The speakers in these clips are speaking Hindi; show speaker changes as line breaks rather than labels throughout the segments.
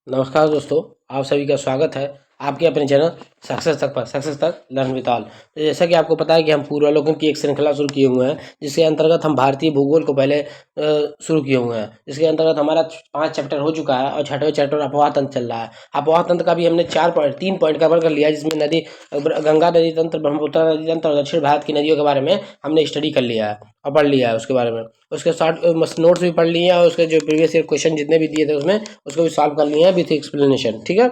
नमस्कार दोस्तों, आप सभी का स्वागत है आपके अपने चैनल सक्सेस तक लर्न विद ऑल। तो जैसा कि आपको पता है कि हम पूर्वावलोकन की एक श्रृंखला शुरू किए हुए हैं, जिसके अंतर्गत हम भारतीय भूगोल को पहले शुरू किए हुए हैं। जिसके अंतर्गत हमारा 5 चैप्टर हो चुका है और 6वां चैप्टर अफवाह तंत्र चल रहा है। अफवाह तंत्र का भी हमने 3 पॉइंट कवर कर लिया है, जिसमें गंगा नदी तंत्र, ब्रह्मपुत्र नदी तंत्र और दक्षिण भारत की नदियों के बारे में हमने स्टडी कर लिया है और पढ़ लिया है उसके बारे में। उसके शॉर्ट नोट्स भी पढ़ लिए हैं और उसके जो प्रीवियस ईयर क्वेश्चन जितने भी दिए थे उसमें उसको भी सॉल्व कर लिए हैं विथ एक्सप्लेनेशन। ठीक है,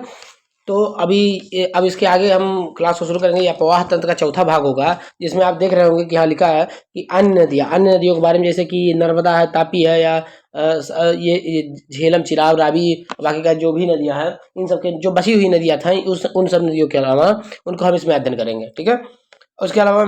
तो अब इसके आगे हम क्लास को शुरू करेंगे। ये अफवाह तंत्र का चौथा भाग होगा, जिसमें आप देख रहे होंगे कि यहाँ लिखा है कि अन्य नदियों के बारे में, जैसे कि नर्मदा है, तापी है, या ये झेलम, चिराब, रावी, बाकी का जो भी नदियाँ हैं, इन सब के जो बची हुई नदियाँ थी उन सब नदियों के अलावा उनको हम इसमें अध्ययन करेंगे। ठीक है, उसके अलावा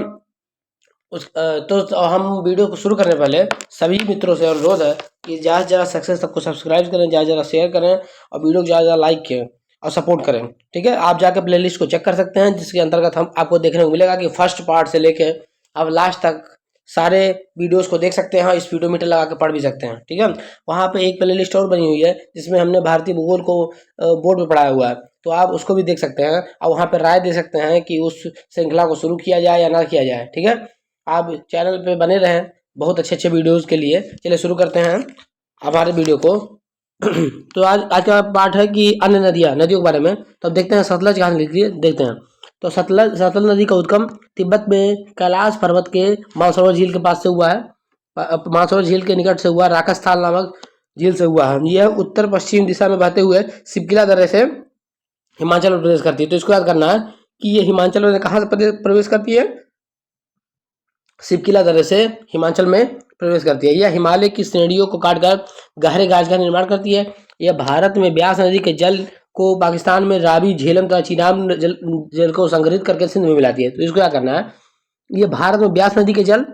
तो हम वीडियो को शुरू करने पहले सभी मित्रों से अनुरोध है कि ज़्यादा से ज़्यादा सक्सेस तक को सब्सक्राइब करें, ज़्यादा से ज़्यादा शेयर करें और वीडियो को ज़्यादा से ज़्यादा लाइक करें और सपोर्ट करें। ठीक है, आप जाकर प्लेलिस्ट को चेक कर सकते हैं, जिसके अंतर्गत हम आपको देखने को मिलेगा कि फर्स्ट पार्ट से लेके अब लास्ट तक सारे वीडियोस को देख सकते हैं और स्पीडोमीटर लगा के पढ़ भी सकते हैं। ठीक है, वहाँ पे एक प्लेलिस्ट और बनी हुई है जिसमें हमने भारतीय भूगोल को बोर्ड पे पढ़ाया हुआ है, तो आप उसको भी देख सकते हैं और वहाँ पे राय दे सकते हैं कि उस श्रृंखला को शुरू किया जाए या ना किया जाए। ठीक है, आप चैनल पे बने रहें बहुत अच्छे वीडियोस के लिए। चलिए शुरू करते हैं हमारे वीडियो को। तो आज का पार्ट है कि अन्य नदियों के बारे में। तो अब देखते हैं सतलज कहाँ से लिखिए, देखते हैं। तो सतलज नदी का उद्गम तिब्बत में कैलाश पर्वत के मानसरोवर झील के पास से हुआ है। मानसरोवर झील के निकट से हुआ, राकस्थान नामक झील से हुआ है। यह उत्तर पश्चिम दिशा में बहते हुए सिपकिला दर्रे से हिमाचल में प्रवेश करती है। तो इसको याद करना है कि ये हिमाचल में कहाँ से प्रवेश करती है, सिपकिला दर्रे से हिमाचल में प्रवेश करती है। यह हिमालय की श्रेणियों को काटकर गहरे गाज का निर्माण करती है। यह भारत में ब्यास नदी के जल को पाकिस्तान में रावी, झेलम तथा चिनाब जल को संग्रहित करके सिंध में मिलाती है। तो इसको क्या करना है, ये भारत में ब्यास नदी के जल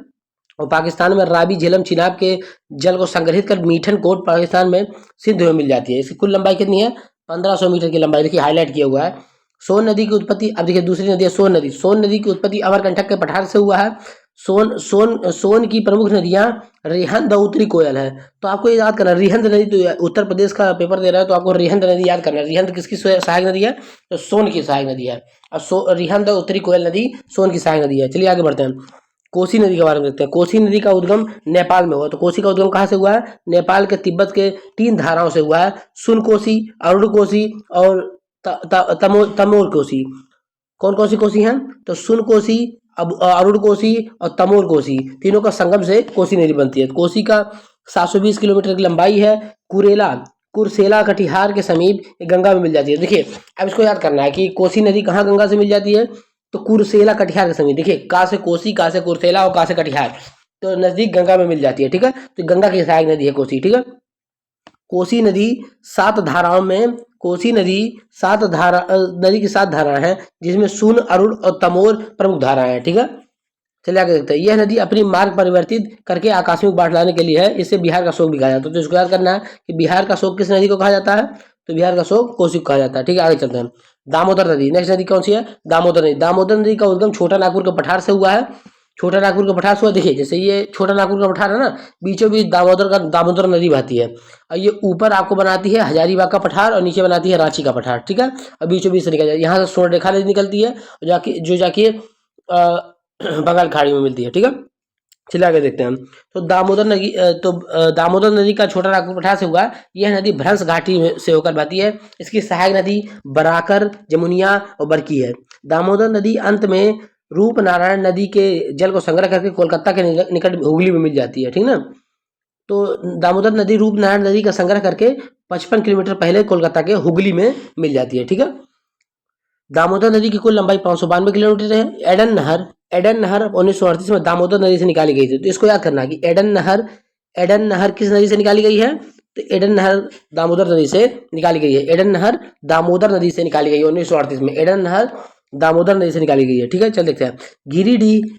और पाकिस्तान में रावी, झेलम, चिनाब के जल को संग्रहित कर मीठन कोट पाकिस्तान में सिंध में मिल जाती है। इसकी कुल लंबाई कितनी है, 1500 मीटर की लंबाई। देखिए हाईलाइट किया हुआ है। सोन नदी की उत्पत्ति, अब देखिए दूसरी नदी है सोन नदी की उत्पत्ति अमरकंटक के पठार से हुआ है। सोन की प्रमुख नदियां रिहंद और उत्तरी कोयल है। तो आपको ये याद करना, रिहंद नदी, तो उत्तर प्रदेश का पेपर दे रहा है तो आपको रिहंद नदी याद करना है। रिहंद किसकी सहायक नदी है, तो सोन की सहायक नदी है। और रिहंद और उत्तरी कोयल नदी सोन की सहायक नदी है। चलिए आगे बढ़ते हैं, कोसी नदी के बारे में देखते हैं। कोसी नदी का उद्गम नेपाल में हुआ। तो कोसी का उद्गम कहाँ से हुआ है, नेपाल के तिब्बत के 3 धाराओं से हुआ है, सुन कोसी, अरुण कोसी और तमोर कोसी। कौन कौन सी कोसी हैं, तो सुन कोसी, अरुण कोसी और तमोर कोसी, तीनों का संगम से कोसी नदी बनती है। कोसी का 720 किलोमीटर की लंबाई है। कुरसेला कटिहार के समीप गंगा में मिल जाती है। देखिए अब इसको याद करना है कि कोसी नदी कहाँ गंगा से मिल जाती है, तो कुरसेला कटिहार के समीप। देखिए का से कोसी, का से कुरसेला और का से कटिहार, तो नजदीक गंगा में मिल जाती है। ठीक है, तो गंगा की सहायक नदी है कोसी। ठीक है, कोसी नदी 7 धाराओं में, कोसी नदी नदी की 7 धाराएं हैं, जिसमें सुन, अरुण और तमोर प्रमुख धाराएं हैं। ठीक है, चलिए आगे देखते हैं। यह नदी अपनी मार्ग परिवर्तित करके आकस्मिक बाढ़ लाने के लिए है। इसे बिहार का शोक भी कहा जाता है। तो इसको याद करना है कि बिहार का शोक किस नदी को कहा जाता है, तो बिहार का शोक कोसी को कहा जाता है। ठीक है, आगे चलते हैं। दामोदर नदी, नेक्स्ट नदी कौन सी है, दामोदर नदी। दामोदर नदी का उद्गम छोटा नागपुर के पठार से हुआ है। छोटा नागपुर का पठार से हुआ, देखिए जैसे ये छोटा नागपुर का पठार है ना, बीचों बीच दामोदर नदी बहती है और ये ऊपर आपको बनाती है हजारीबाग का पठार और नीचे बनाती है रांची का पठार। ठीक है, और बीचों बीच से निकल जाए, यहाँ से स्वर्णरेखा नदी निकलती है जो जाके बंगाल खाड़ी में मिलती है। ठीक है, चलिए आगे देखते हैं हम। तो दामोदर नदी का छोटा नागपुर पठार से हुआ। यह नदी भ्रंश घाटी से होकर बहती है। इसकी सहायक नदी बराकर, जमुनिया और बरकी है। दामोदर नदी अंत में रूपनारायण नदी के जल को संग्रह करके कोलकाता के निकट हुगली में मिल जाती है। ठीक ना, तो दामोदर नदी रूपनारायण नदी का संग्रह करके 55 किलोमीटर पहले कोलकाता के हुगली में मिल जाती है। ठीक है, दामोदर नदी की कुल लंबाई 592 किलोमीटर है। एडन नहर 1938 में दामोदर नदी से निकाली गई थी। तो इसको याद करना है कि एडन नहर किस नदी से निकाली गई है, तो एडन नहर दामोदर नदी से निकाली गई है। एडन नहर दामोदर नदी से निकाली गई है 1938 में। एडन नहर दामोदर नदी से निकाली गई है। ठीक है, चल देखते हैं।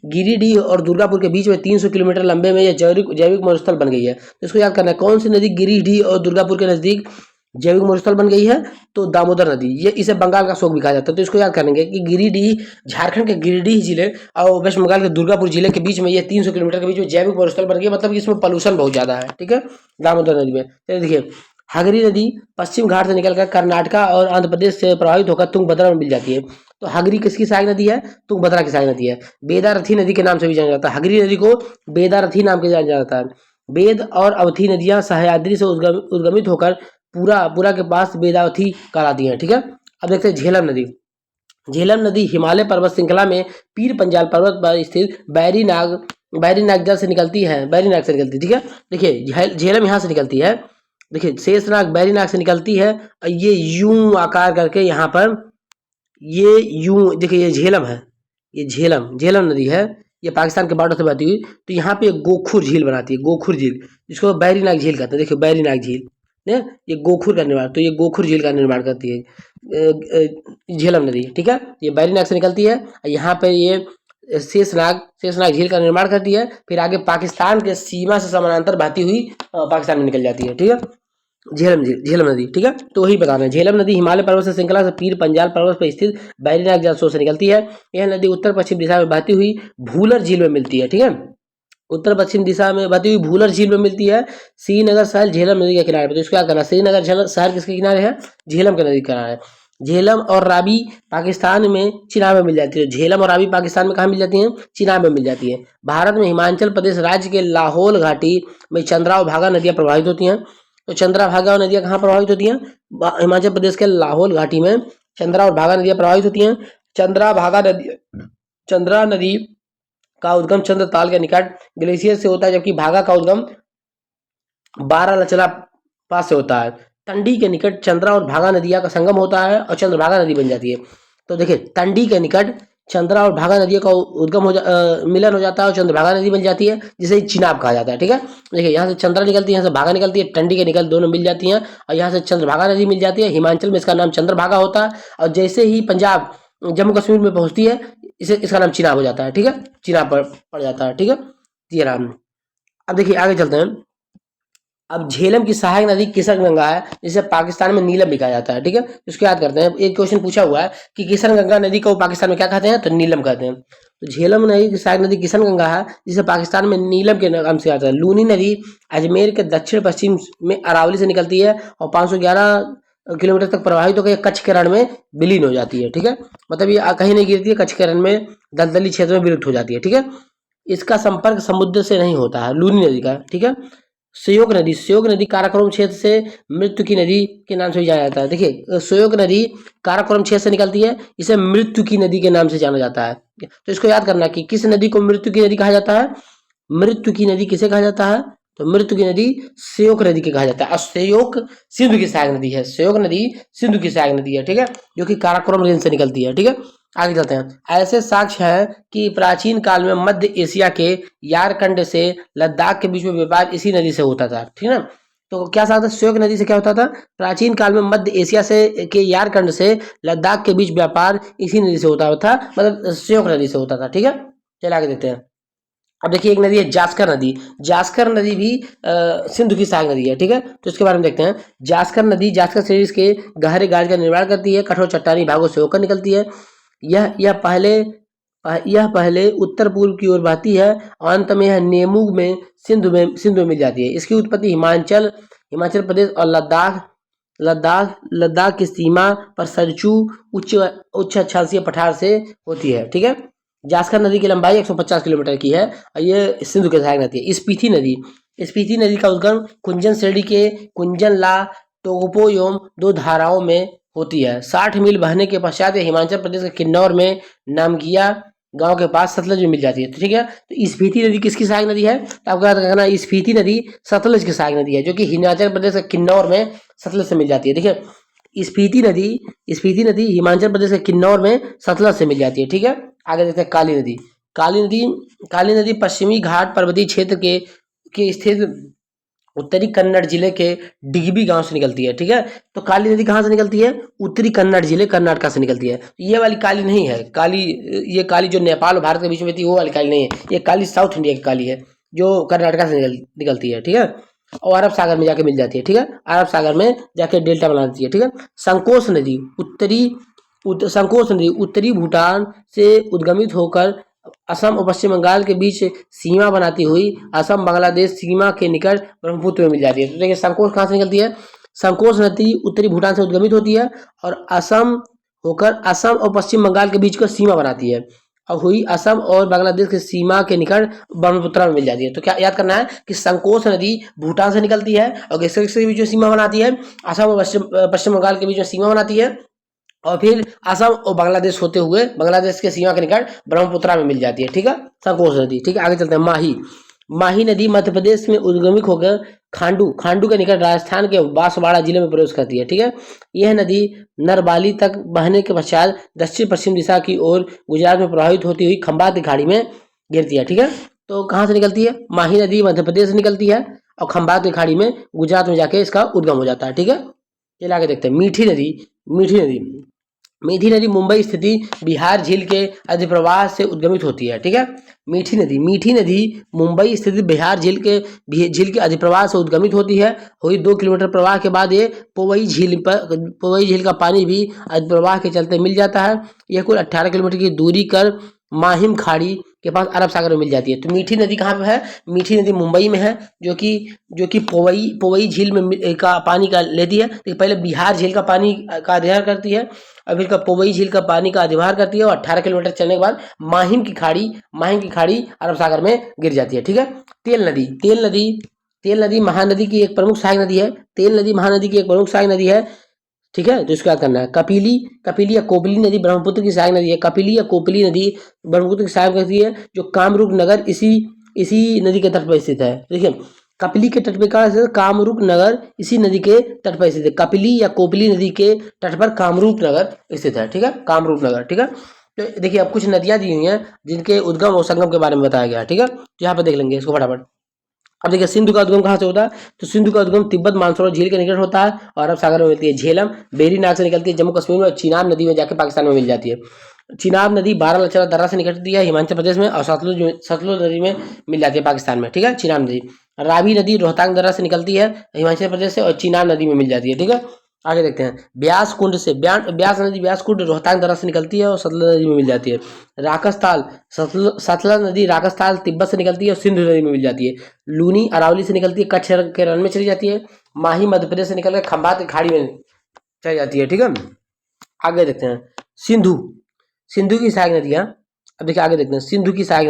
गिरिडीह और दुर्गापुर के बीच में 300 किलोमीटर लंबे में यह जैविक मरुस्थल बन गई है। तो इसको याद करना है, कौन सी नदी गिरिडीह और दुर्गापुर के नजदीक जैविक मरुस्थल बन गई है, तो दामोदर नदी। ये इसे बंगाल का शोक भी कहा जाता है। तो इसको याद करेंगे कि गिरिडीह, झारखंड के गिरिडीह जिले और वेस्ट बंगाल के दुर्गापुर जिले के बीच में ये 300 किलोमीटर के बीच में जैविक मरुस्थल बन गई, मतलब कि इसमें पॉल्यूशन बहुत ज्यादा है। ठीक है, दामोदर नदी में। चलिए देखिए, हगरी नदी पश्चिम घाट से निकलकर कर्नाटका और आंध्र प्रदेश से प्रभावित होकर तुंगभद्रा में मिल जाती है। तो हगरी किसकी सहायक नदी है? तुंगभद्रा की सहायक नदी है। बेदारथी नदी के नाम से भी जाना जाता है, हगरी नदी को बेदारथी नाम से जाना जाता है। बेद और अवथी नदियां सह्याद्री से उद्गमित होकर पूरा के पास बेदावथी कहलाती हैं। ठीक है, अब देखते हैं झेलम नदी। झेलम नदी हिमालय पर्वत श्रृंखला में पीर पंजाल पर्वत पर स्थित बैरीनाग जल से निकलती है, बैरीनाग से निकलती है। ठीक है, देखिए झेलम यहाँ से निकलती है, देखिए शेषनाग बैरीनाग से निकलती है और ये यूं आकार करके यहाँ पर ये यूं, देखिए ये झेलम है, ये झेलम नदी है, ये पाकिस्तान के बॉर्डर से बहती हुई, तो यहाँ पे गोखुर झील बनाती है, गोखुर झील, जिसको बैरीनाग झील कहते हैं। देखिए बैरीनाग झील ने ये गोखुर का निर्माण, तो ये गोखुर झील का निर्माण करती है झेलम नदी। ठीक है, ये बैरीनाग से निकलती है, यहाँ पे ये शेषनाग झील का निर्माण करती है, फिर आगे पाकिस्तान के सीमा से समानांतर बहती हुई पाकिस्तान में निकल जाती है। ठीक है, झेलम नदी। ठीक है, तो वही बताना है, झेलम नदी हिमालय पर्वत से श्रृंखला से पीर पंजाल पर्वत पर स्थित बैरीनाग जल स्रोत से निकलती है। यह नदी उत्तर पश्चिम दिशा में बहती हुई भूलर झील में मिलती है। ठीक है, उत्तर पश्चिम दिशा में बहती हुई भूलर झील में मिलती है। श्रीनगर शहर झेलम नदी के किनारे पर, तो इसको क्या करना, श्रीनगर शहर किसके किनारे है? झेलम के नदी के किनारे है। झेलम और रावी पाकिस्तान में चिनाब में मिल जाती है। झेलम और रावी पाकिस्तान में कहाँ मिल जाती हैं? चिनाब में मिल जाती है। भारत में हिमाचल प्रदेश राज्य के लाहौल घाटी में चंद्रा और भागा नदियां प्रभावित होती हैं। तो चंद्रा भागा और नदियां कहाँ प्रभावित होती हैं? हिमाचल प्रदेश के लाहौल घाटी में चंद्रा और भागा नदियां प्रभावित होती हैं। चंद्रा नदी का उद्गम चंद्र ताल के निकट ग्लेशियर से होता है, जबकि भागा का उद्गम बारालाचला पास से होता है। तंडी के निकट चंद्रा और भागा नदियां का संगम होता है और चंद्रभागा नदी बन जाती है। तो देखिए तंडी के निकट चंद्रा और भागा नदियों का उद्गम मिलन हो जाता है और चंद्रभागा नदी बन जाती है, जिसे चिनाब कहा जाता है। ठीक है, देखिए यहाँ से चंद्रा निकलती है, यहाँ से भागा निकलती है, टंडी के निकल दोनों मिल जाती हैं और यहाँ से चंद्रभागा नदी मिल जाती है। हिमाचल में इसका नाम चंद्रभागा होता है और जैसे ही पंजाब जम्मू कश्मीर में पहुंचती है इसका नाम चिनाब हो जाता है। ठीक है, चिनाब पड़ जाता है। ठीक है, ये राम। अब देखिए आगे चलते हैं। अब झेलम की सहायक नदी किशनगंगा है, जिसे पाकिस्तान में नीलम भी कहा जाता है। ठीक है, इसको याद करते हैं। एक क्वेश्चन पूछा हुआ है कि किशनगंगा नदी को पाकिस्तान में क्या कहते हैं? तो नीलम कहते हैं। तो झेलम नदी की सहायक नदी किशनगंगा है, जिसे पाकिस्तान में नीलम के नाम से आता है। लूनी नदी अजमेर के दक्षिण पश्चिम में अरावली से निकलती है और 511 किलोमीटर तक प्रवाहित होकर कच्छ के रण में विलीन हो जाती है। ठीक है, मतलब ये कहीं नहीं गिरती है, कच्छ के रण में दलदली क्षेत्र में विलुप्त हो जाती है। ठीक है, इसका संपर्क समुद्र से नहीं होता है, लूनी नदी का। ठीक है, श्योक नदी काराकोरम क्षेत्र से मृत्यु की नदी के नाम से जाना जाता है। देखिए श्योक नदी काराकोरम क्षेत्र से निकलती है, इसे मृत्यु की नदी के नाम से जाना जाता है। तो इसको याद करना कि किस नदी को मृत्यु की नदी कहा जाता है? मृत्यु की नदी किसे कहा जाता है? तो मृत्यु की नदी श्योक नदी के कहा जाता है। और श्योक सिंधु की सहायक नदी है, श्योक नदी सिंधु की सहायक नदी है। ठीक है, जो कि काराकोरम रेंज से निकलती है। ठीक है, आगे चलते हैं। ऐसे साक्ष्य है कि प्राचीन काल में मध्य एशिया के यारकंड से लद्दाख के बीच में व्यापार इसी नदी से होता था। ठीक है ना, तो क्या साथ श्योक नदी से क्या होता था? प्राचीन काल में मध्य एशिया से के यारकंड से लद्दाख के बीच व्यापार इसी नदी से होता था, मतलब श्योक नदी से होता था। ठीक है, चलिए आगे देखते हैं। अब देखिए एक नदी है जास्कर नदी। जास्कर नदी भी सिंधु की सहायक नदी है। ठीक है, तो इसके बारे में देखते हैं। जास्कर नदी जास्कर सीरीज के गहरे गाज का निर्माण करती है, कठोर चट्टानी भागों से होकर निकलती है। यह पहले उत्तर पूर्व की ओर बहती है और अंत में यह नेमू में सिंधु में मिल जाती है। इसकी उत्पत्ति हिमाचल प्रदेश और लद्दाख की सीमा पर सरचू उच्च अक्षांशीय पठार से होती है। ठीक है, जास्कर नदी की लंबाई 150 किलोमीटर की है और ये सिंधु की सहायक नदी है। स्पीति नदी का उद्गम कुंजन श्रेणी के कुंजन ला टोगोपोयोम दो धाराओं में होती है। 60 मील बहने के पश्चात ये हिमाचल प्रदेश के किन्नौर में नामगिया गांव के पास सतलज में मिल जाती है। तो ठीक है, तो स्पीति नदी किसकी सहायक नदी है? तो आपको याद रखना स्पीति नदी सतलज की सहायक नदी है, जो कि हिमाचल प्रदेश के किन्नौर में सतलज से मिल जाती है। देखिए स्पीति नदी हिमाचल प्रदेश के किन्नौर में सतलज से मिल जाती है। ठीक है, आगे देखते हैं काली नदी पश्चिमी घाट पर्वतीय क्षेत्र के स्थित उत्तरी कन्नड़ जिले के डिगबी गांव से निकलती है। ठीक है, तो काली नदी कहाँ से निकलती है? उत्तरी कन्नड़ जिले कर्नाटका से निकलती है। ये वाली काली नहीं है, ये काली जो नेपाल और भारत के बीच में थी वो वाली काली नहीं है, ये काली साउथ इंडिया की काली है जो कर्नाटका से निकलती है। ठीक है, और अरब सागर में जाके मिल जाती है। ठीक है, अरब सागर में जाके डेल्टा बना देती है। ठीक है, संकोच नदी उत्तरी भूटान से उद्गमित होकर असम और पश्चिम बंगाल के बीच सीमा बनाती हुई असम बांग्लादेश सीमा के निकट ब्रह्मपुत्र में मिल जाती है। तो देखिए संकोच कहाँ से निकलती है? संकोच नदी उत्तरी भूटान से उद्गमित होती है और असम होकर असम और पश्चिम बंगाल के बीच का सीमा बनाती है और हुई असम और बांग्लादेश की सीमा के निकट ब्रह्मपुत्र में मिल जाती है। तो क्या याद करना है कि संकोच नदी भूटान से निकलती है और किसके बीच में सीमा बनाती है, असम और पश्चिम बंगाल के बीच में सीमा बनाती है और फिर असम और बांग्लादेश होते हुए बांग्लादेश के सीमा के निकट ब्रह्मपुत्र में मिल जाती है। ठीक है, संकोच नदी। ठीक है, आगे चलते हैं। माही माही नदी मध्य प्रदेश में उद्गमित होकर खांडू के निकट राजस्थान के बांसवाड़ा जिले में प्रवेश करती है। ठीक है, यह नदी नरबाली तक बहने के पश्चात दक्षिण पश्चिम दिशा की ओर गुजरात में प्रवाहित होती हुई खंभात की खाड़ी में गिरती है। ठीक है, तो कहाँ से निकलती है? माही नदी मध्य प्रदेश से निकलती है और खंभात की खाड़ी में गुजरात में जाके इसका उद्गम हो जाता है। ठीक है, चलिए आगे देखते हैं। मीठी नदी मुंबई स्थित बिहार झील के अधिप्रवाह से उद्गमित होती है। ठीक है, मीठी नदी मुंबई स्थित बिहार झील के अधिप्रवाह से उद्गमित होती है। हुई 2 किलोमीटर प्रवाह के बाद ये पोवई झील का पानी भी अधिप्रवाह के चलते मिल जाता है। यह कुल 18 किलोमीटर की दूरी कर माहिम खाड़ी के पास अरब सागर में मिल जाती है। तो मीठी नदी कहाँ पे है? मीठी नदी मुंबई में है, जो कि पोवई झील में का पानी का लेती है। तो पहले बिहार झील का पानी का अधिहार करती है और फिर पोवई झील का पानी का अधिहार करती है और 18 किलोमीटर चलने के बाद माहिम की खाड़ी अरब सागर में गिर जाती है। ठीक है, तेल नदी महानदी की एक प्रमुख सहायक नदी है। तेल नदी महानदी की एक प्रमुख सहायक नदी है। ठीक है, तो इसको याद करना है। कपिली या कोपली नदी ब्रह्मपुत्र की सहायक नदी है। कपिली या कोपली नदी ब्रह्मपुत्र की सहायक नदी है, जो कामरूप नगर इसी नदी के तट पर स्थित है। देखिए, कपिली के तट पर कहाँ स्थित है? कामरूप नगर इसी नदी के तट पर स्थित है। कपिली या कोपली नदी के तट पर कामरूप नगर स्थित है। ठीक है, कामरूप नगर। ठीक है, तो देखिए अब कुछ नदियां दी हुई हैं जिनके उद्गम और संगम के बारे में बताया गया है। ठीक है, तो यहाँ पर देख लेंगे इसको फटाफट। अब देखिए सिंधु का उद्गम कहाँ से होता है? तो सिंधु का उद्गम तिब्बत मानसरोवर झील के निकट होता है और अरब सागर में मिलती है। झेलम बेरी नाग से निकलती है जम्मू कश्मीर में और चिनाब नदी में जाके पाकिस्तान में मिल जाती है। चिनाब नदी बारालाचा दर्रा से निकलती है हिमाचल प्रदेश में और सतलुज नदी में मिल जाती है पाकिस्तान में। ठीक है, चिनाब नदी। रावी नदी रोहतांग दर्रा से निकलती है हिमाचल प्रदेश से और चिनाब नदी में मिल जाती है। ठीक है, आगे देखते हैं। ब्यास नदी ब्यास कुंड रोहतांग दर्रा से निकलती है और सतलुज नदी में मिल जाती है। राकसताल सतलुज नदी राकसताल तिब्बत से निकलती है और सिंधु नदी में मिल जाती है। लूनी अरावली से निकलती है, कच्छ के रण में चली जाती है। माही मध्य प्रदेश से निकलकर खंभात की खाड़ी में चली जाती है। ठीक है, आगे देखते हैं। सिंधु की सहायक नदियां। अब देखिए आगे देखते हैं। सिंधु की सहायक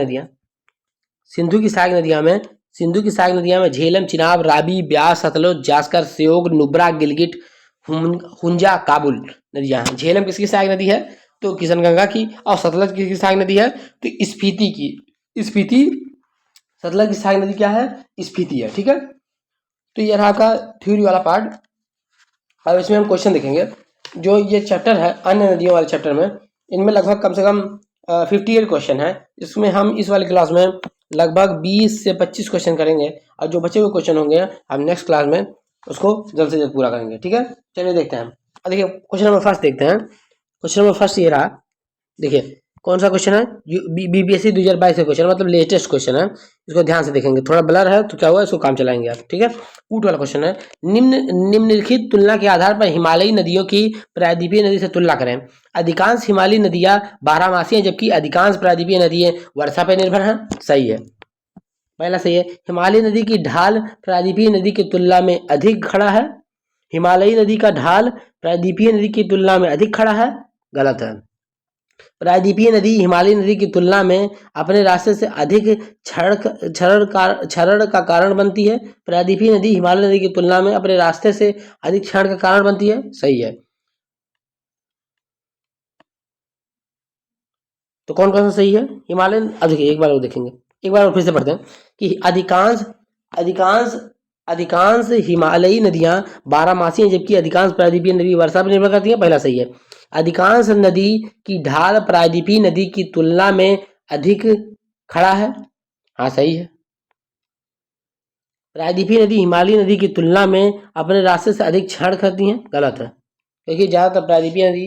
नदियां में झेलम चिनाब रावी ब्यास सतलुज जास्कर श्योक नुब्रा गिलगिट हुंजा काबुल नदियां हैं। झेलम किसकी सहायक नदी है? तो किशनगंगा की। और सतलज किसकी सहायक नदी है? तो स्पीति की। सतलज की सहायक नदी क्या है? स्पीति है। ठीक है, तो ये रहा का थ्योरी वाला पार्ट। अब इसमें हम क्वेश्चन देखेंगे। जो ये चैप्टर है अन्य नदियों वाले चैप्टर में, इनमें लगभग कम से कम 58 क्वेश्चन है। इसमें हम इस वाली क्लास में लगभग 20 से 25 क्वेश्चन करेंगे और जो बचे हुए क्वेश्चन होंगे हम नेक्स्ट क्लास में उसको जल्द से जल्द पूरा करेंगे। ठीक है, चलिए देखते हैं। अब देखिए क्वेश्चन नंबर फर्स्ट देखते हैं। क्वेश्चन नंबर फर्स्ट ये रहा। देखिए कौन सा क्वेश्चन है? बीपीएससी 2022 का क्वेश्चन, मतलब लेटेस्ट क्वेश्चन है। इसको ध्यान से देखेंगे। थोड़ा ब्लर है तो क्या हुआ, इसको काम चलाएंगे आप। ठीक है, ऊट वाला क्वेश्चन है। निम्नलिखित तुलना के आधार पर हिमालयी नदियों की प्रायद्वीपीय नदी से तुलना करें। अधिकांश हिमालयी नदियां बारहमासी हैं जबकि अधिकांश प्रायद्वीपीय नदियां वर्षा पर निर्भर हैं। सही है, पहला सही है। हिमालयी नदी की ढाल प्रायद्वीपीय नदी की तुलना में अधिक खड़ा है। हिमालयी नदी का ढाल प्रायद्वीपीय नदी की तुलना में अधिक खड़ा है। गलत है। प्रायद्वीपीय नदी हिमालयी नदी की तुलना में अपने रास्ते से अधिक क्षरण का कारण बनती है। प्रायद्वीपीय नदी हिमालयी नदी की तुलना में अपने रास्ते से अधिक क्षरण का कारण बनती है। सही है। तो कौन कौन सा सही है? हिमालयन। अब देखिए एक बार और देखेंगे, एक बार और फिर से पढ़ते हैं कि अधिकांश हिमालयी नदियां बारहमासी हैं जबकि अधिकांश प्रायद्वीपीय नदी वर्षा पर निर्भर करती हैं। पहला सही है। अधिकांश नदी की ढाल प्रायद्वीपीय नदी की तुलना में अधिक खड़ा है। हाँ सही है। प्रायद्वीपीय नदी हिमालयी नदी की तुलना में अपने रास्ते से अधिक क्षरण करती हैं। गलत है, क्योंकि ज्यादातर प्रायद्वीपीय नदी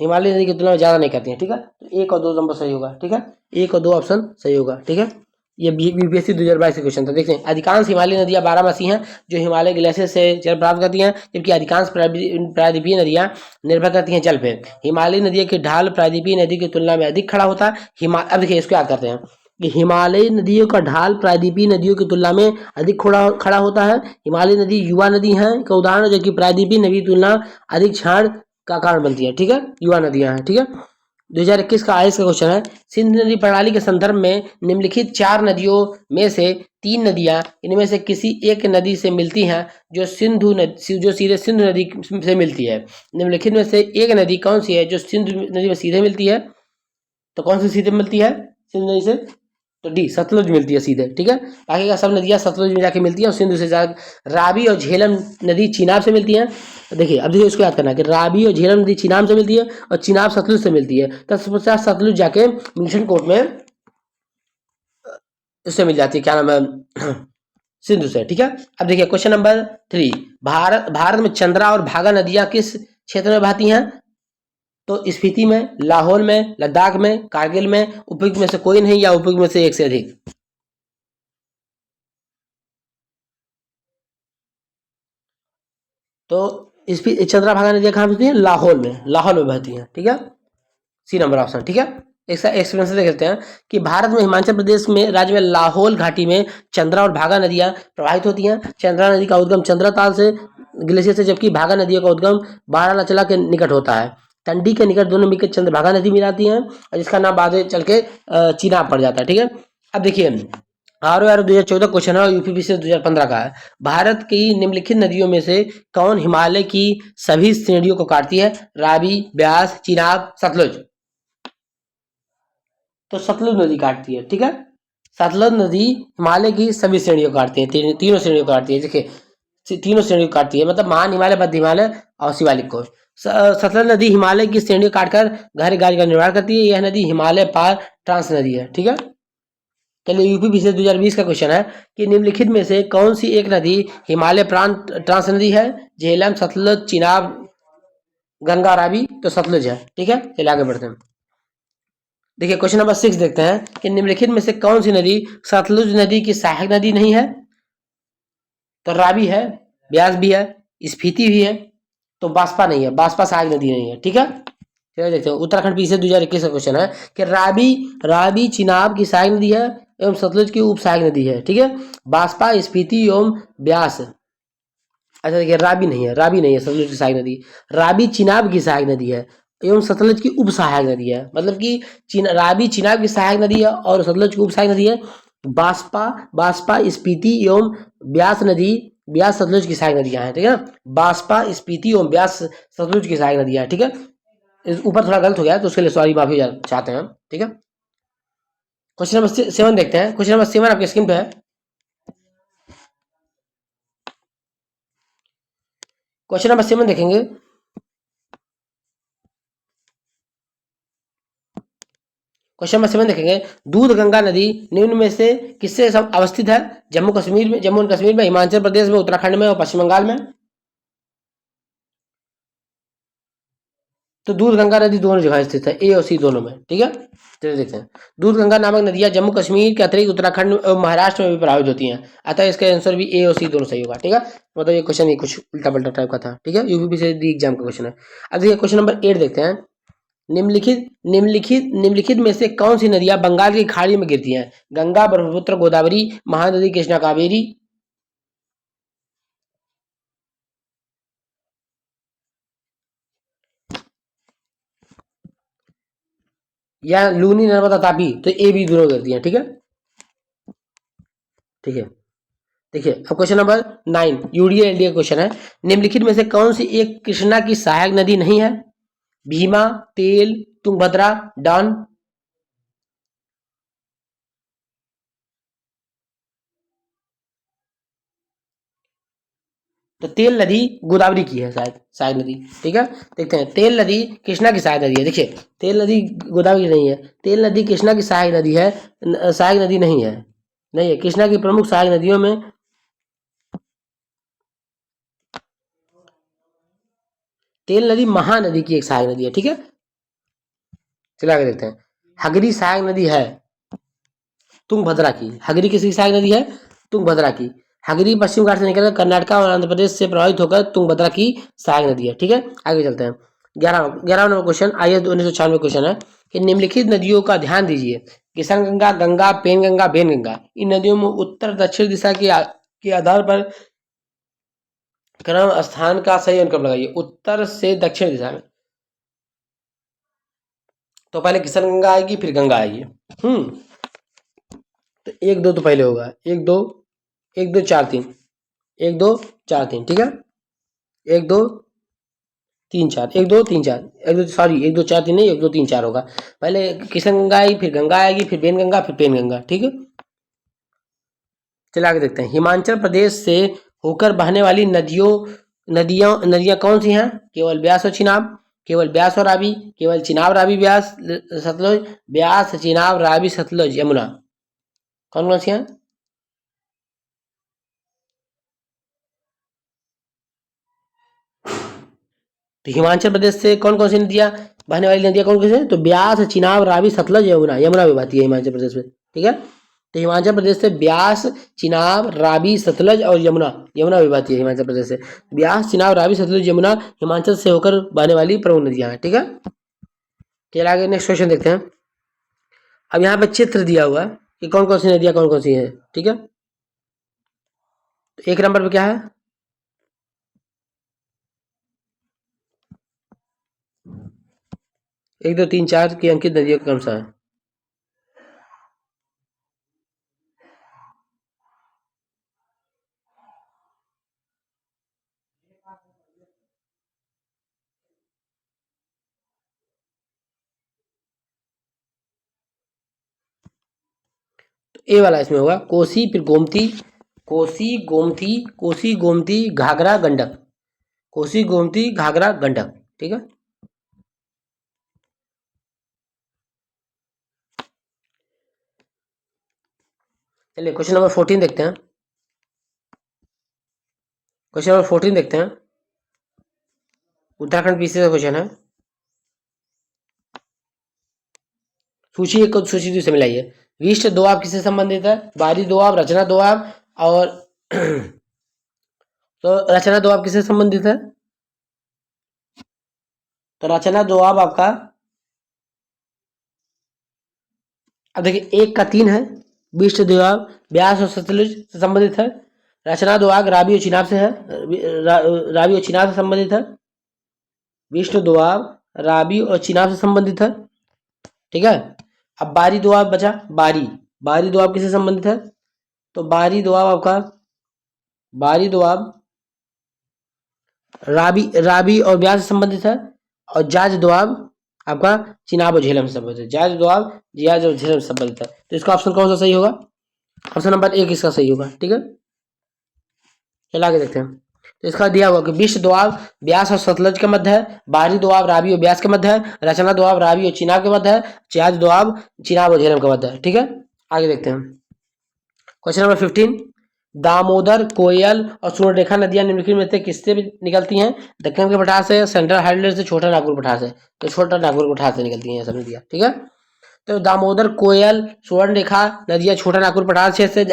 हिमालयी नदी की तुलना में ज्यादा नहीं करती हैं। ठीक है, तो 1 और 2 नंबर सही होगा। ठीक है, 1 और 2 ऑप्शन सही होगा। ठीक है, ये बीपीएससी 2022 का क्वेश्चन था। देखते हैं। अधिकांश हिमालयी नदियां बारहमासी हैं जो हिमालय ग्लेशियर से जल प्राप्त करती हैं, जबकि अधिकांश प्रायद्वीपीय नदियां निर्भर करती हैं जल पे। हिमालयी नदियों की ढाल प्रायद्वीपीय नदी की तुलना में अधिक खड़ा होता है। अब देखिए इसको याद करते हैं कि हिमालयी नदियों का ढाल प्रायद्वीपीय नदियों की तुलना में अधिक खड़ा होता है। हिमालयी नदी युवा नदी है का उदाहरण, जबकि प्रायद्वीपीय नदी की तुलना अधिक क्षार का कारण बनती है। ठीक है, युवा नदियां हैं। ठीक है, 2021 का आईएएस का क्वेश्चन है, सिंधु नदी प्रणाली के संदर्भ में निम्नलिखित 4 नदियों में से 3 नदियां इनमें से किसी एक नदी से मिलती हैं जो सीधे सिंधु नदी से मिलती है। निम्नलिखित में से एक नदी कौन सी है जो सिंधु नदी में सीधे मिलती है? तो कौन सी सीधे मिलती है सिंधु नदी से? तो डी, सतलुज मिलती है सीधे। ठीक है, बाकी का सब नदियां सतलुज में जाके मिलती है और सिंधु से जाकर रावी और झेलम नदी चिनाब से मिलती है। तो देखिए, अब देखिए इसको याद करना कि रावी और झेलम नदी चिनाब से मिलती है और चिनाब सतलुज से मिलती है। तत्पश्चात सतलुज जाके मिशन कोट में उससे मिल जाती है, क्या नाम है, सिंधु से। ठीक है, अब देखिए क्वेश्चन नंबर 3, भारत में चंद्रा और भागा नदियां किस क्षेत्र में बहती हैं? तो स्पीति में, लाहौल में, लद्दाख में, कारगिल में, उपयुक्त में से कोई नहीं या उपयुक्त में से एक से अधिक। तो चंद्रभागा नदियां कहाँ बहती हैं? लाहौल में बहती हैं। ठीक है, सी नंबर ऑप्शन। ठीक है, इसका एक्सप्लेनेशन देख लेते हैं कि भारत में हिमाचल प्रदेश में राज्य में लाहौल घाटी में चंद्रा और भागा नदियां प्रवाहित होती हैं। चंद्रा नदी का उद्गम चंद्रा ताल से ग्लेशियर से, जबकि भागा नदियों का उद्गम बारालाचला के निकट होता है। टंडी के निकट दोनों मिलकर चंद्रभागा नदी मिलाती हैं और जिसका नाम बाद में चल के चीनाब पड़ जाता है। ठीक है, अब देखिए ROR 2014 क्वेश्चन है और यूपीपीसी 2015 का है। भारत की निम्नलिखित नदियों में से कौन हिमालय की सभी श्रेणियों को काटती है? रावी, ब्यास, चिनाब, सतलुज। तो सतलुज नदी काटती है। ठीक है, सतलुज नदी हिमालय की सभी श्रेणियों को काटती है, तीनों श्रेणियों को काटती है। देखिए तीनों श्रेणियों को काटती है, मतलब महान हिमालय, मध्य हिमालय और शिवालिक को। सतलुज नदी हिमालय की श्रेणियों काटकर गहरे गाज का निर्माण करती है। यह नदी हिमालय पार ट्रांस नदी है। ठीक है, चलिए यूपीपीसी 2020 का क्वेश्चन है कि निम्नलिखित में से कौन सी एक नदी हिमालय प्रांत ट्रांस नदी है? झेलम, सतलुज, चिनाब, गंगा, रावी। तो सतलुज है। ठीक है, चलिए आगे बढ़ते हैं। देखिए क्वेश्चन नंबर 6 देखते हैं कि निम्नलिखित में से कौन सी नदी सतलुज नदी की सहायक नदी नहीं है? तो रावी है, ब्यास भी है, स्पीति भी है, तो बास्पा नहीं है, बास्पा सहायक नदी नहीं है। ठीक है, चलिए देखते हैं। उत्तराखंड पीछे 2021 का क्वेश्चन है कि रावी चिनाब की सहायक नदी है एवं सतलुज की उप सहायक नदी है। ठीक है, बास्पा, स्पीति एवं ब्यास। अच्छा देखिए, रावी नहीं है सतलुज की सहायक नदी। रावी चिनाब की सहायक नदी है एवं सतलुज की उप सहायक नदी है, मतलब कि रावी चिनाब की सहायक नदी है और सतलुज की उप सहायक नदी है। बास्पा स्पीति एवं ब्यास नदी, ब्यास सतलुज की सहायक नदियां हैं। ठीक है, बास्पा, स्पीति एवं ब्यास सतलुज की सहायक नदियां हैं। ठीक है, ऊपर थोड़ा गलत हो गया तो उसके लिए सॉरी, माफी चाहते हैं हम। ठीक है, क्वेश्चन नंबर 7 देखते हैं। क्वेश्चन नंबर 7 आपके स्क्रीन पे है। क्वेश्चन नंबर 7 देखेंगे। क्वेश्चन नंबर 7 देखेंगे, दूध गंगा नदी निम्न में से किससे अवस्थित है? जम्मू एंड कश्मीर में, हिमाचल प्रदेश में, उत्तराखंड में और पश्चिम बंगाल में। तो दूध गंगा नदी दोनों जगह स्थित है, ए और सी दोनों में। ठीक है, चलिए देखते हैं। दूध गंगा नामक नदियां जम्मू कश्मीर के अतिरिक्त उत्तराखंड और महाराष्ट्र में भी प्रभावित होती हैं, अतः इसका आंसर भी ए और सी दोनों सही होगा। ठीक है, मतलब ये क्वेश्चन कुछ उल्टा पल्टा टाइप का था। ठीक है, यूपीपीसी एग्जाम का क्वेश्चन है। अब देखिए क्वेश्चन नंबर 8 देखते हैं। निम्नलिखित में से कौन सी नदियां बंगाल की खाड़ी में गिरती हैं? गंगा, ब्रह्मपुत्र, गोदावरी, महानदी, कृष्णा, कावेरी। या लूनी, नर्मदा, तापी। तो ए बी दोनों गिरती हैं। ठीक है, ठीक है, देखिए अब question number 9 UDA LDA question है। निम्नलिखित में से कौन सी एक कृष्णा की सहायक नदी नहीं है? भीमा, तेल, तुंगभद्रा, डॉन। तो तेल नदी गोदावरी की है शायद, सहायक नदी। ठीक है, देखते हैं। तेल नदी कृष्णा की सहायक नदी है। देखिए तेल नदी गोदावरी नहीं है, तेल नदी कृष्णा की सहायक नदी है, सहायक नदी नहीं है कृष्णा की प्रमुख सहायक नदियों में तेल नदी महानदी की एक सहायक नदी है। ठीक है, चलिए आगे देखते हैं। हगरी सहायक नदी है तुंगभद्रा की। हगरी किसकी सहायक नदी है? तुंगभद्रा की। हगरी पश्चिम घाट से निकलकर कर्नाटक और आंध्र प्रदेश से प्रभावित होकर तुंगभद्रा की सहायक नदी है। ठीक है, आगे चलते हैं। ग्यारह नंबर क्वेश्चन IAS 1996 क्वेश्चन है कि निम्नलिखित नदियों का ध्यान दीजिए, किशन गंगा, गंगा, पेनगंगा, बेनगंगा, इन नदियों में उत्तर दक्षिण दिशा के आधार पर क्रम स्थान का सही अनुक्रम लगाइए। उत्तर से दक्षिण दिशा में, तो पहले किशन गंगा आएगी, फिर गंगा आएगी। तो 1 2 तो पहले होगा, 1 2 1 2 4 3, 1 2 4 3, ठीक है, 1 2 3 4, 1 2 3 4, 1 2 सॉरी 1 2 4 3 नहीं, 1 2 3 4 होगा। पहले किशन गंगा आएगी, फिर गंगा आएगी, फिर बेनगंगा, फिर पेनगंगा, ठीक है। चलिए आगे देखते हैं। हिमाचल प्रदेश से होकर बहने वाली नदियां कौन सी हैं? केवल ब्यास और चिनाब, केवल ब्यास और रावी, केवल चिनाब रावी ब्यास सतलुज, ब्यास चिनाब रावी सतलुज यमुना, कौन कौन सी हैं? तो हिमाचल प्रदेश से कौन कौन सी नदियां बहने वाली नदियां कौन कौन सी हैं? तो ब्यास चिनाब रावी सतलुज यमुना, यमुना भी बहती है हिमाचल प्रदेश में, ठीक है। तो हिमाचल प्रदेश से ब्यास चिनाब रावी सतलुज और यमुना, यमुना भी बहती है हिमाचल प्रदेश से। ब्यास चिनाब रावी सतलुज यमुना हिमाचल से होकर बहने वाली प्रमुख नदियां हैं, ठीक है। चलिए आगे नेक्स्ट क्वेश्चन देखते हैं। अब यहाँ पे चित्र दिया हुआ है कि कौन कौन सी नदियां कौन कौन सी हैं, ठीक है। तो 1 नंबर पे क्या है? 1 2 3 4 की अंकित नदियों का क्रम सा है। ए वाला इसमें होगा कोसी, फिर गोमती, कोसी गोमती घाघरा गंडक, कोसी गोमती घाघरा गंडक, ठीक है। चलिए क्वेश्चन नंबर 14 देखते हैं। क्वेश्चन नंबर 14 देखते हैं। उत्तराखंड पीसी का क्वेश्चन है। सूची एक को सूची 2 से मिलाइए। विशिष्ट दोआब किससे संबंधित है? बारी दोआब, रचना दोआब और तो रचना दोआब किससे संबंधित है? तो रचना दोआब आपका, अब देखिए 1 का 3 है, विशिष्ट दोआब ब्यास और सतलुज से संबंधित है। रचना दोआब रावी और चिनाब से है, रावी और चिनाब से संबंधित है। विशिष्ट दोआब रावी और चिनाब से संबंधित है, ठीक है। अब बारी दोआब बचा, बारी दोआब किससे संबंधित है? तो बारी दोआब आपका, बारी दोआब रावी और ब्यास से संबंधित है। और जाज दोआब आपका चिनाब और झेलम से संबंधित है। जाज दोआब जियाज और झेलम से संबंधित है। तो इसका ऑप्शन कौन सा सही होगा? ऑप्शन नंबर 1 इसका सही होगा, ठीक है। चला के देखते हैं। तो इसका दिया हुआ कि विश्व दोआब ब्यास और सतलज के मध्य है, बाहरी दोआब रावी और ब्यास के मध्य है, रचना दोआब रावी और चिनाब के मध्य है, जाज दोआब चिनाब और झेलम के मध्य है, ठीक है। आगे देखते हैं। क्वेश्चन नंबर 15, दामोदर, कोयल और सुवर्णरेखा नदियां निम्नलिखित में से किससे निकलती हैं? दक्कन के पठार से, सेंट्रल हाइलैंड से, छोटा नागपुर पठार से। तो छोटा नागपुर पठार से निकलती हैं ये सब नदियां, ठीक है। तो दामोदर, कोयल, सुवर्णरेखा नदियां छोटा नागपुर पठार क्षेत्र से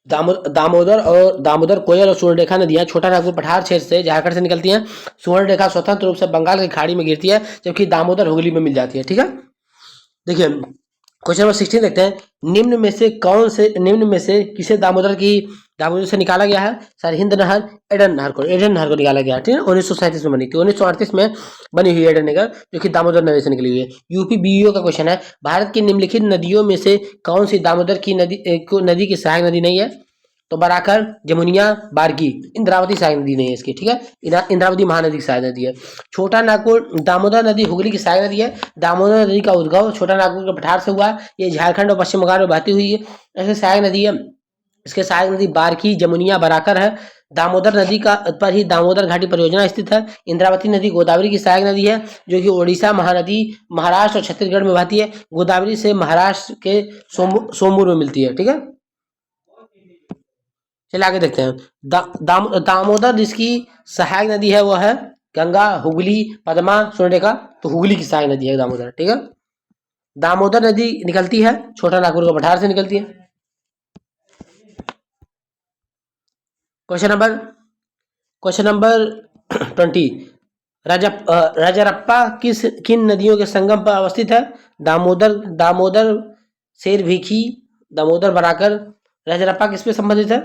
दामोदर, कोयल और सुवर्णरेखा नदियां छोटा नागपुर पठार क्षेत्र से झारखंड से निकलती हैं। सुवर्णरेखा स्वतंत्र रूप से बंगाल की खाड़ी में गिरती है, जबकि दामोदर हुगली में मिल जाती है, ठीक है। देखिए क्वेश्चन नंबर 16 देखते हैं। निम्न में से किसे दामोदर से निकाला गया है? सरहिंद नहर, एडन नहर को निकाला गया है, ठीक है। 1937 में बनी थी, 1938 में बनी हुई एडन नहर जो कि दामोदर नदी से निकली हुई है। यूपी बीईओ का क्वेश्चन है, भारत की निम्नलिखित नदियों में से कौन सी दामोदर की नदी की सहायक नदी नहीं है? तो बराकर, जमुनिया, बारगी, इंद्रावती सहायक नदी नहीं है इसकी, ठीक है। इंद्रावती महानदी की सहायक नदी है। छोटा नागपुर, दामोदर नदी हुगली की सहायक नदी है। दामोदर नदी का उद्गम छोटा नागपुर के पठार से हुआ। ये झारखंड और पश्चिम बंगाल में बहती हुई है, ऐसे सहायक नदी है। इसके सहायक नदी बारकी, जमुनिया, बराकर है। दामोदर नदी का पर ही दामोदर घाटी परियोजना स्थित है। इंद्रावती नदी गोदावरी की सहायक नदी है, जो कि ओडिशा महानदी महाराष्ट्र और छत्तीसगढ़ में बहती है। गोदावरी से महाराष्ट्र के सोमूर में मिलती है, ठीक है। चलिए आगे देखते हैं। दामोदर जिसकी सहायक नदी है वह है गंगा, हुगली, पद्मा, स्वर्णरेखा। तो हुगली की सहायक नदी है दामोदर, ठीक है। दामोदर नदी निकलती है छोटा नागपुर के पठार से निकलती है। Question number 20। राजरप्पा किन नदियों के संगम पर अवस्थित है? दामोदर, शेरभिखी, दामोदर बराकर। राजरप्पा किस पे संबंधित है?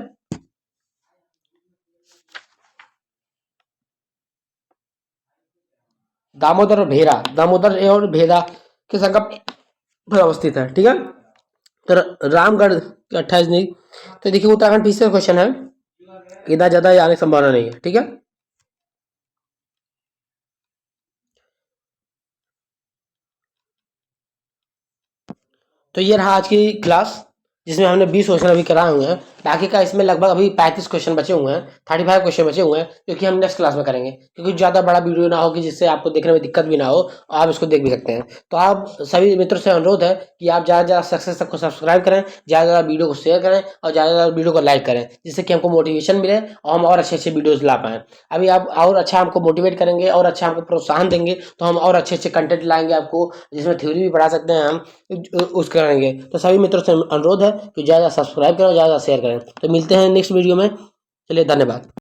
दामोदर और भेरा के संगम पर अवस्थित है। ठीक है, तो रामगढ़ 28 नहीं। तो देखिए उत्तराखंड फिर से क्वेश्चन है, इतना ज्यादा आने की संभावना नहीं है। ठीक है, तो ये रहा आज की क्लास, जिसमें हमने 20 क्वेश्चन अभी कराए हुए हैं। बाकी का इसमें लगभग अभी 35 क्वेश्चन बचे हुए हैं, 35 क्वेश्चन बचे हुए हैं, क्योंकि हम नेक्स्ट क्लास में करेंगे, क्योंकि ज़्यादा बड़ा वीडियो ना हो कि जिससे आपको देखने में दिक्कत भी ना हो, आप इसको देख भी सकते हैं। तो आप सभी मित्रों से अनुरोध है कि आप ज़्यादा ज़्यादा सक्सेस को सब्सक्राइब करें, ज़्यादा ज़्यादा वीडियो को शेयर करें और ज़्यादा ज़्यादा वीडियो को लाइक करें, जिससे कि हमको मोटिवेशन मिले और हम और अच्छे अच्छे वीडियोज़ ला पाएँ। अभी आप और अच्छा हमको मोटिवेट करेंगे और अच्छा हमको प्रोत्साहन देंगे, तो हम और अच्छे अच्छे कंटेंट लाएंगे आपको, जिसमें थ्योरी भी पढ़ा सकते हैं हम, उस करेंगे। तो सभी मित्रों से अनुरोध है कि ज़्यादा सब्सक्राइब करें और ज़्यादा शेयर करें। तो मिलते हैं नेक्स्ट वीडियो में। चलिए, धन्यवाद।